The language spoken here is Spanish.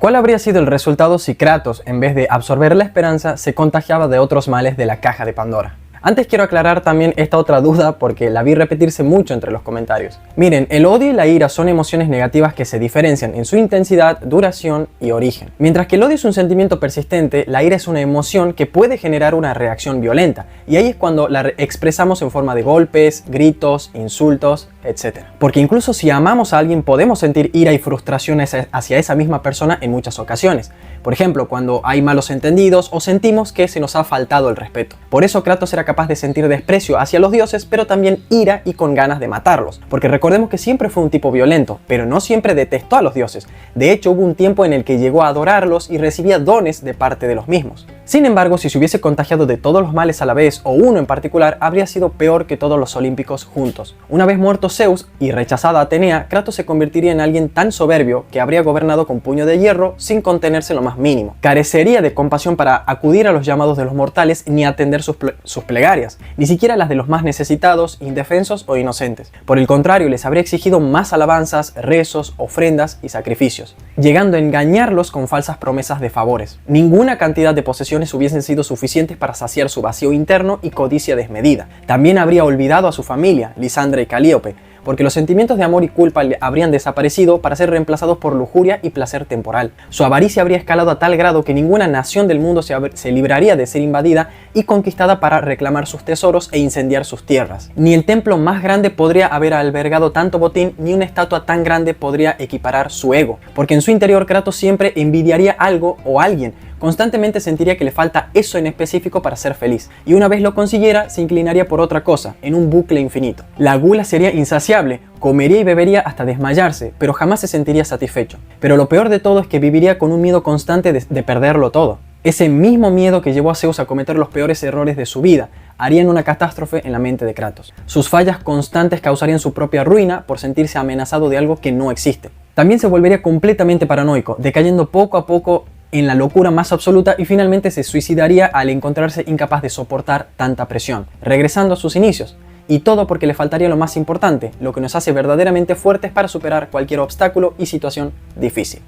¿Cuál habría sido el resultado si Kratos, en vez de absorber la esperanza, se contagiaba de otros males de la caja de Pandora? Antes quiero aclarar también esta otra duda porque la vi repetirse mucho entre los comentarios. Miren, el odio y la ira son emociones negativas que se diferencian en su intensidad, duración y origen. Mientras que el odio es un sentimiento persistente, la ira es una emoción que puede generar una reacción violenta. Y ahí es cuando la expresamos en forma de golpes, gritos, insultos, etc. Porque incluso si amamos a alguien podemos sentir ira y frustración hacia esa misma persona en muchas ocasiones. Por ejemplo, cuando hay malos entendidos o sentimos que se nos ha faltado el respeto. Por eso Kratos era capaz de sentir desprecio hacia los dioses, pero también ira y con ganas de matarlos. Porque recordemos que siempre fue un tipo violento, pero no siempre detestó a los dioses. De hecho, hubo un tiempo en el que llegó a adorarlos y recibía dones de parte de los mismos. Sin embargo, si se hubiese contagiado de todos los males a la vez, o uno en particular, habría sido peor que todos los olímpicos juntos. Una vez muerto Zeus y rechazada Atenea, Kratos se convertiría en alguien tan soberbio que habría gobernado con puño de hierro sin contenerse lo más mínimo. Carecería de compasión para acudir a los llamados de los mortales ni atender sus plegarias, ni siquiera las de los más necesitados, indefensos o inocentes. Por el contrario, les habría exigido más alabanzas, rezos, ofrendas y sacrificios, llegando a engañarlos con falsas promesas de favores. Ninguna cantidad de posesiones hubiesen sido suficientes para saciar su vacío interno y codicia desmedida. También habría olvidado a su familia, Lisandra y Calíope, porque los sentimientos de amor y culpa habrían desaparecido para ser reemplazados por lujuria y placer temporal. Su avaricia habría escalado a tal grado que ninguna nación del mundo se libraría de ser invadida y conquistada para reclamar sus tesoros e incendiar sus tierras. Ni el templo más grande podría haber albergado tanto botín, ni una estatua tan grande podría equiparar su ego, porque en su interior Kratos siempre envidiaría algo o alguien. Constantemente sentiría que le falta eso en específico para ser feliz, y una vez lo consiguiera, se inclinaría por otra cosa, en un bucle infinito. La gula sería insaciable, comería y bebería hasta desmayarse, pero jamás se sentiría satisfecho. Pero lo peor de todo es que viviría con un miedo constante de perderlo todo. Ese mismo miedo que llevó a Zeus a cometer los peores errores de su vida, harían una catástrofe en la mente de Kratos. Sus fallas constantes causarían su propia ruina por sentirse amenazado de algo que no existe. También se volvería completamente paranoico, decayendo poco a poco en la locura más absoluta y finalmente se suicidaría al encontrarse incapaz de soportar tanta presión, regresando a sus inicios. Y todo porque le faltaría lo más importante, lo que nos hace verdaderamente fuertes para superar cualquier obstáculo y situación difícil.